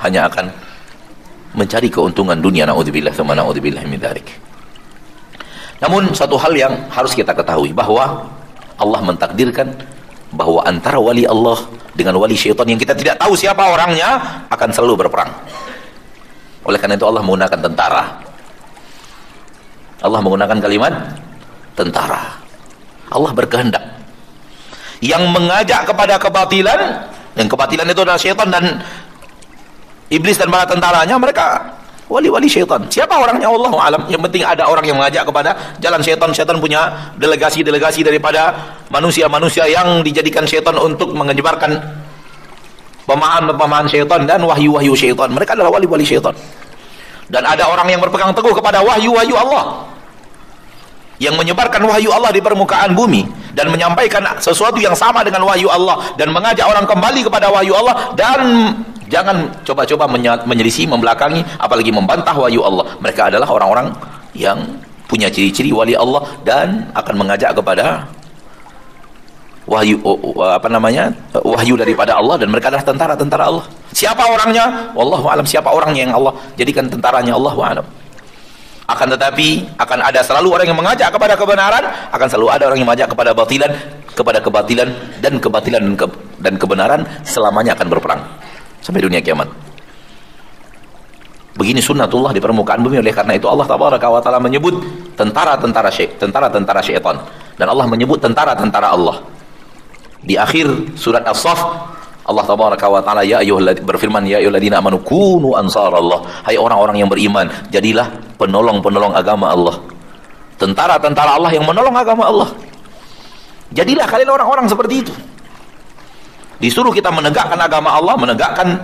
hanya akan mencari keuntungan dunia. Naudzubillah min dzalik. Namun satu hal yang harus kita ketahui, bahwa Allah mentakdirkan bahwa antara wali Allah dengan wali syaitan yang kita tidak tahu siapa orangnya akan selalu berperang. Oleh karena itu Allah menggunakan tentara. Allah menggunakan kalimat tentara. Allah berkehendak. Yang mengajak kepada kebatilan, dan kebatilan itu adalah syaitan dan iblis dan para tentaranya, mereka wali-wali syaitan. Siapa orangnya Allah alam. Yang penting ada orang yang mengajak kepada jalan syaitan. Syaitan punya delegasi-delegasi daripada manusia-manusia yang dijadikan syaitan untuk menyebarkan pemahaman-pemahaman syaitan dan wahyu-wahyu syaitan. Mereka adalah wali-wali syaitan. Dan ada orang yang berpegang teguh kepada wahyu-wahyu Allah, yang menyebarkan wahyu Allah di permukaan bumi dan menyampaikan sesuatu yang sama dengan wahyu Allah, dan mengajak orang kembali kepada wahyu Allah, dan jangan coba-coba menyelisih, membelakangi, apalagi membantah wahyu Allah. Mereka adalah orang-orang yang punya ciri-ciri wali Allah dan akan mengajak kepada wahyu wahyu daripada Allah, dan mereka adalah tentara-tentara Allah. Siapa orangnya? Wallahu a'lam. Siapa orangnya yang Allah jadikan tentaranya? Allahu a'lam. Akan tetapi akan ada selalu orang yang mengajak kepada kebenaran, akan selalu ada orang yang mengajak kepada kebatilan, dan kebatilan dan kebenaran selamanya akan berperang sampai dunia kiamat. Begini sunnatullah di permukaan bumi. Oleh karena itu Allah tabaraka wa taala menyebut tentara-tentara syaitan, dan Allah menyebut tentara-tentara Allah. Di akhir surat As-Saff, Allah tabaraka wa taala berfirman, ya ayyuhalladzina amanu kunu ansarallah. Hai orang-orang yang beriman, jadilah penolong-penolong agama Allah. Tentara-tentara Allah yang menolong agama Allah. Jadilah kalian orang-orang seperti itu. Disuruh kita menegakkan agama Allah, menegakkan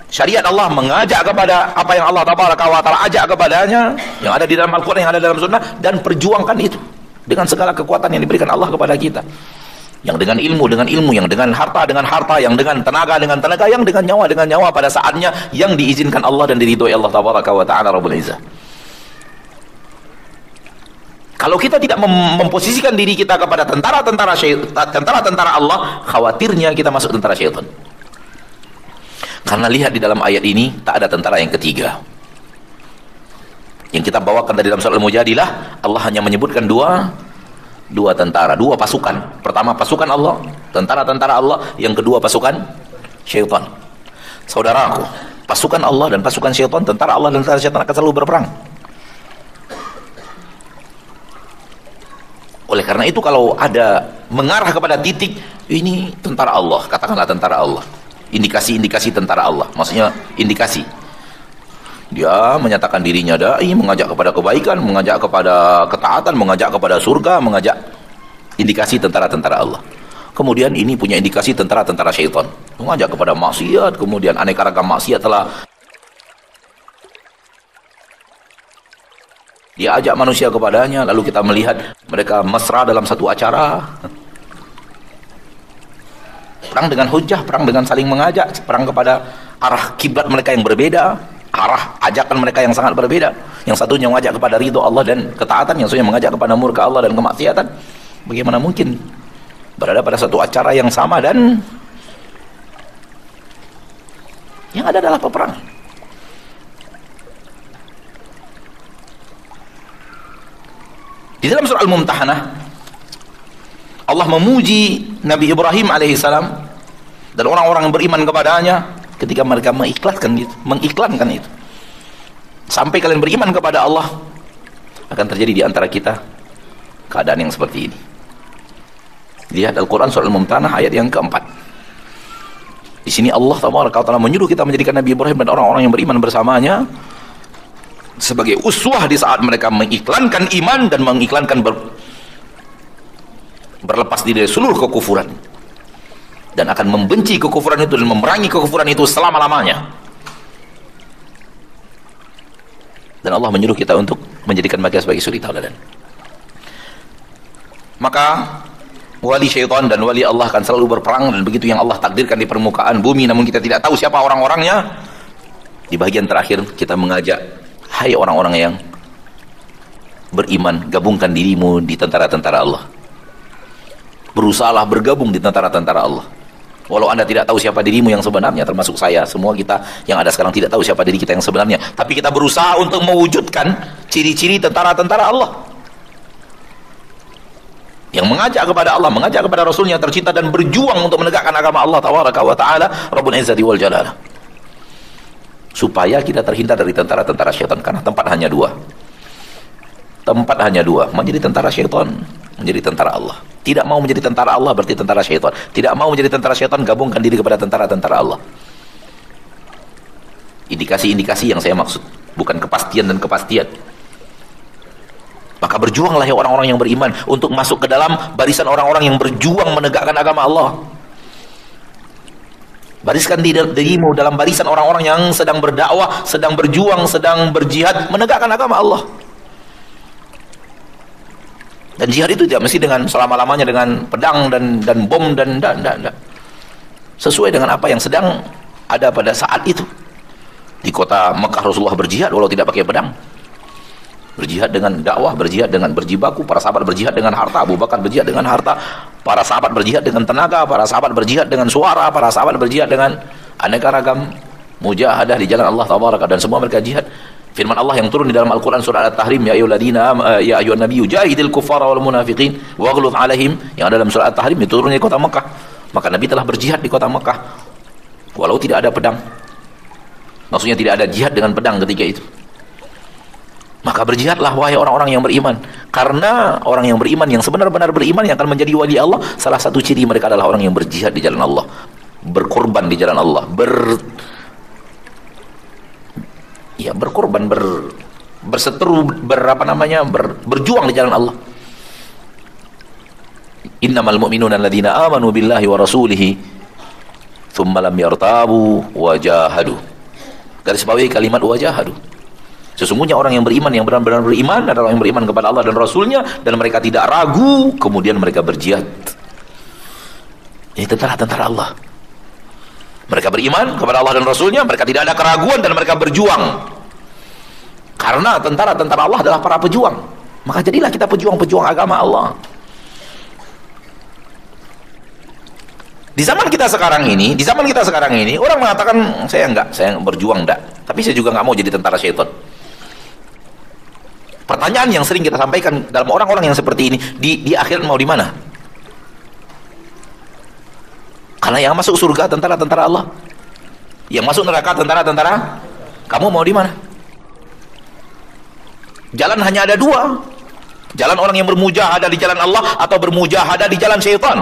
Syariat Allah mengajak kepada apa yang Allah Tabaraka wa Ta'ala ajak kepadanya, yang ada di dalam Al-Quran, yang ada dalam Sunnah, dan perjuangkan itu dengan segala kekuatan yang diberikan Allah kepada kita. Yang dengan ilmu, yang dengan harta, yang dengan tenaga, yang dengan nyawa pada saatnya yang diizinkan Allah dan diridhoi Allah Tabaraka wa Ta'ala Rabbul Izzah. Kalau kita tidak memposisikan diri kita kepada tentara Allah, khawatirnya kita masuk tentara syaitan. Karena lihat di dalam ayat ini tak ada tentara yang ketiga. Yang kita bawakan dari dalam surah Al-Mujadilah, Allah hanya menyebutkan dua tentara, dua pasukan. Pertama pasukan Allah, tentara-tentara Allah. Yang kedua pasukan syaitan. Saudaraku, pasukan Allah dan pasukan syaitan, tentara Allah dan tentara syaitan akan selalu berperang. Oleh karena itu, kalau ada mengarah kepada titik ini tentara Allah, katakanlah tentara Allah, indikasi-indikasi tentara Allah, maksudnya indikasi dia menyatakan dirinya dai, mengajak kepada kebaikan, mengajak kepada ketaatan, mengajak kepada surga, mengajak, indikasi tentara-tentara Allah. Kemudian ini punya indikasi tentara-tentara syaitan, mengajak kepada maksiat, kemudian aneka ragam maksiat telah dia ajak manusia kepadanya, lalu kita melihat mereka mesra dalam satu acara. Perang dengan hujah, perang dengan saling mengajak, perang kepada arah kiblat mereka yang berbeda, arah ajakan mereka yang sangat berbeda. Yang satunya mengajak kepada ridho Allah dan ketaatan, yang satunya mengajak kepada murka Allah dan kemaksiatan. Bagaimana mungkin berada pada satu acara yang sama dan yang ada adalah peperangan? Di dalam surah Al-Mumtahanah, Allah memuji Nabi Ibrahim alaihissalam dan orang-orang yang beriman kepadanya ketika mereka mengiklankan itu. Sampai kalian beriman kepada Allah, akan terjadi di antara kita keadaan yang seperti ini. Lihat Al-Quran surah Al-Mumtahanah ayat yang keempat. Di sini Allah Taala menyuruh kita menjadikan Nabi Ibrahim dan orang-orang yang beriman bersamanya sebagai uswah di saat mereka mengiklankan iman dan mengiklankan berlepas diri dari seluruh kekufuran, dan akan membenci kekufuran itu dan memerangi kekufuran itu selama-lamanya. Dan Allah menyuruh kita untuk menjadikan mereka sebagai suri tauladan. Maka wali syaitan dan wali Allah akan selalu berperang, dan begitu yang Allah takdirkan di permukaan bumi, namun kita tidak tahu siapa orang-orangnya. Di bagian terakhir kita mengajak, hai orang-orang yang beriman, gabungkan dirimu di tentara-tentara Allah. Berusahalah bergabung di tentara-tentara Allah. Walau Anda tidak tahu siapa dirimu yang sebenarnya, termasuk saya, semua kita yang ada sekarang tidak tahu siapa diri kita yang sebenarnya, tapi kita berusaha untuk mewujudkan ciri-ciri tentara-tentara Allah yang mengajak kepada Allah, mengajak kepada Rasulnya tercinta, dan berjuang untuk menegakkan agama Allah Tabaraka wa Ta'ala Rabbul Izzati wal Jalalah, supaya kita terhindar dari tentara-tentara syaitan. Karena tempat hanya dua, menjadi tentara syaitan, menjadi tentara Allah. Tidak mau menjadi tentara Allah berarti tentara syaitan. Tidak mau menjadi tentara syaitan, gabungkan diri kepada tentara-tentara Allah. Indikasi-indikasi yang saya maksud, bukan kepastian dan kepastian. Maka berjuanglah ya orang-orang yang beriman untuk masuk ke dalam barisan orang-orang yang berjuang menegakkan agama Allah. Bariskan dirimu dalam barisan orang-orang yang sedang berdakwah, sedang berjuang, sedang berjihad menegakkan agama Allah. Dan jihad itu tidak mesti dengan selama-lamanya dengan pedang dan bom dan sesuai dengan apa yang sedang ada pada saat itu. Di kota Mekah Rasulullah berjihad walau tidak pakai pedang. Berjihad dengan dakwah, berjihad dengan berjibaku, para sahabat berjihad dengan harta, Abu Bakar berjihad dengan harta, para sahabat berjihad dengan tenaga, para sahabat berjihad dengan suara, para sahabat berjihad dengan aneka ragam mujahadah di jalan Allah Tabaraka, dan semua mereka jihad. Firman Allah yang turun di dalam Al-Quran surah At-Tahrim, ya ayyuhan nabiyyu jahidil kuffara wal munafiqin waghluz alaihim, yang ada dalam surah At-Tahrim itu turun di kota Mekah. Maka Nabi telah berjihad di kota Mekah walau tidak ada pedang. Maksudnya tidak ada jihad dengan pedang ketika itu. Maka berjihadlah wahai orang-orang yang beriman, karena orang yang beriman, yang sebenar-benar beriman, yang akan menjadi wali Allah, salah satu ciri mereka adalah orang yang berjihad di jalan Allah, berkorban di jalan Allah, berkorban, berseteru, berjuang di jalan Allah. Innamal mu'minuna alladzina amanu billahi wa rasulihi tsumma lam yartabu wa jahadu. Garis bawahi kalimat wajahadu. Sesungguhnya orang yang beriman, yang benar-benar beriman adalah orang yang beriman kepada Allah dan Rasulnya, dan mereka tidak ragu, kemudian mereka berjihad. Ini tentara-tentara Allah. Mereka beriman kepada Allah dan Rasulnya, mereka tidak ada keraguan, dan mereka berjuang. Karena tentara-tentara Allah adalah para pejuang. Maka jadilah kita pejuang-pejuang agama Allah. Di zaman kita sekarang ini, orang mengatakan, saya berjuang enggak. Tapi saya juga nggak mau jadi tentara syaitan. Pertanyaan yang sering kita sampaikan dalam orang-orang yang seperti ini, di akhirat mau di mana? Karena yang masuk surga tentara-tentara Allah, yang masuk neraka tentara-tentara. Kamu mau di mana? Jalan hanya ada dua. Jalan orang yang bermujahadah di jalan Allah atau bermujahadah di jalan syaitan.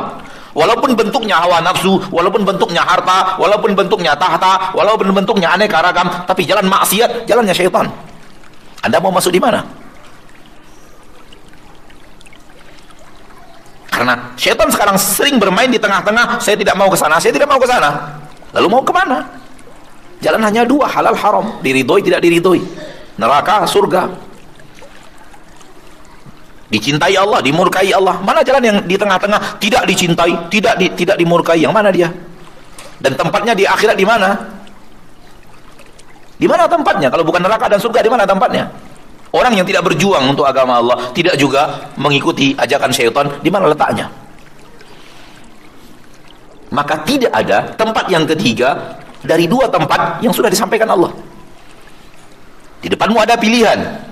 Walaupun bentuknya hawa nafsu, walaupun bentuknya harta, walaupun bentuknya tahta, walaupun bentuknya aneka ragam, tapi jalan maksiat, jalannya syaitan. Anda mau masuk di mana? Karena syaitan sekarang sering bermain di tengah-tengah. Saya tidak mau ke sana, saya tidak mau ke sana. Lalu mau kemana? Jalan hanya dua, halal haram, diridhoi tidak diridhoi, neraka surga, dicintai Allah, dimurkai Allah. Mana jalan yang di tengah-tengah, tidak dicintai, tidak dimurkai? Yang mana dia? Dan tempatnya di akhirat di mana? Di mana tempatnya? Kalau bukan neraka dan surga, di mana tempatnya? Orang yang tidak berjuang untuk agama Allah, tidak juga mengikuti ajakan syaitan, di mana letaknya? Maka tidak ada tempat yang ketiga dari dua tempat yang sudah disampaikan Allah. Di depanmu ada pilihan.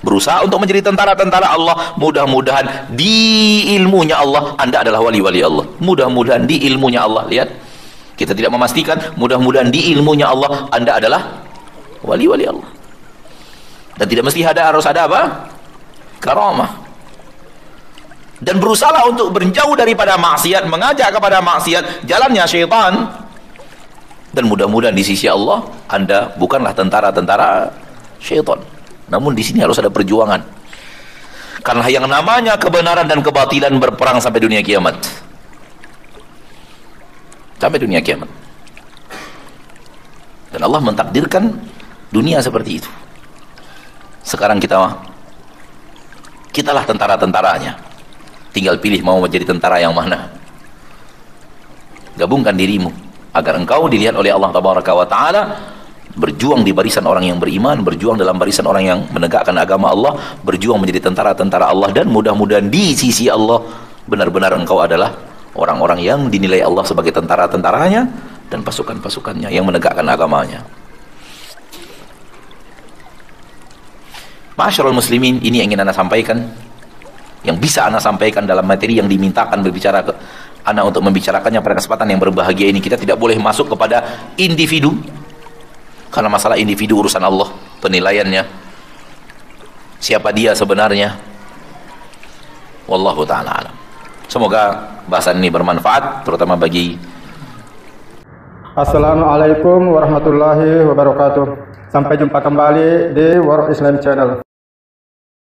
Berusaha untuk menjadi tentara-tentara Allah. Mudah-mudahan di ilmunya Allah, Anda adalah wali-wali Allah. Mudah-mudahan di ilmunya Allah. Lihat, kita tidak memastikan. Mudah-mudahan di ilmunya Allah, Anda adalah wali-wali Allah. Dan tidak mesti harus ada apa? Karamah. Dan berusaha untuk berjauh daripada maksiat, mengajak kepada maksiat, jalannya syaitan. Dan mudah-mudahan di sisi Allah, Anda bukanlah tentara-tentara syaitan. Namun di sini harus ada perjuangan. Karena yang namanya kebenaran dan kebatilan berperang sampai dunia kiamat. Sampai dunia kiamat. Dan Allah mentakdirkan dunia seperti itu. Sekarang kitalah tentara-tentaranya. Tinggal pilih mau menjadi tentara yang mana. Gabungkan dirimu agar engkau dilihat oleh Allah Tabaraka wa Ta'ala, berjuang di barisan orang yang beriman, berjuang dalam barisan orang yang menegakkan agama Allah, berjuang menjadi tentara-tentara Allah, dan mudah-mudahan di sisi Allah benar-benar engkau adalah orang-orang yang dinilai Allah sebagai tentara-tentaranya dan pasukan-pasukannya yang menegakkan agamanya. Masyarul muslimin, ini yang ingin Anda sampaikan, yang bisa Anda sampaikan dalam materi yang dimintakan berbicara ke Anda untuk membicarakannya pada kesempatan yang berbahagia ini. Kita tidak boleh masuk kepada individu, karena masalah individu urusan Allah, penilaiannya siapa dia sebenarnya, wallahu ta'ala alam. Semoga bahasan ini bermanfaat, terutama bagi. Assalamualaikum warahmatullahi wabarakatuh. Sampai jumpa kembali di World Islam Channel.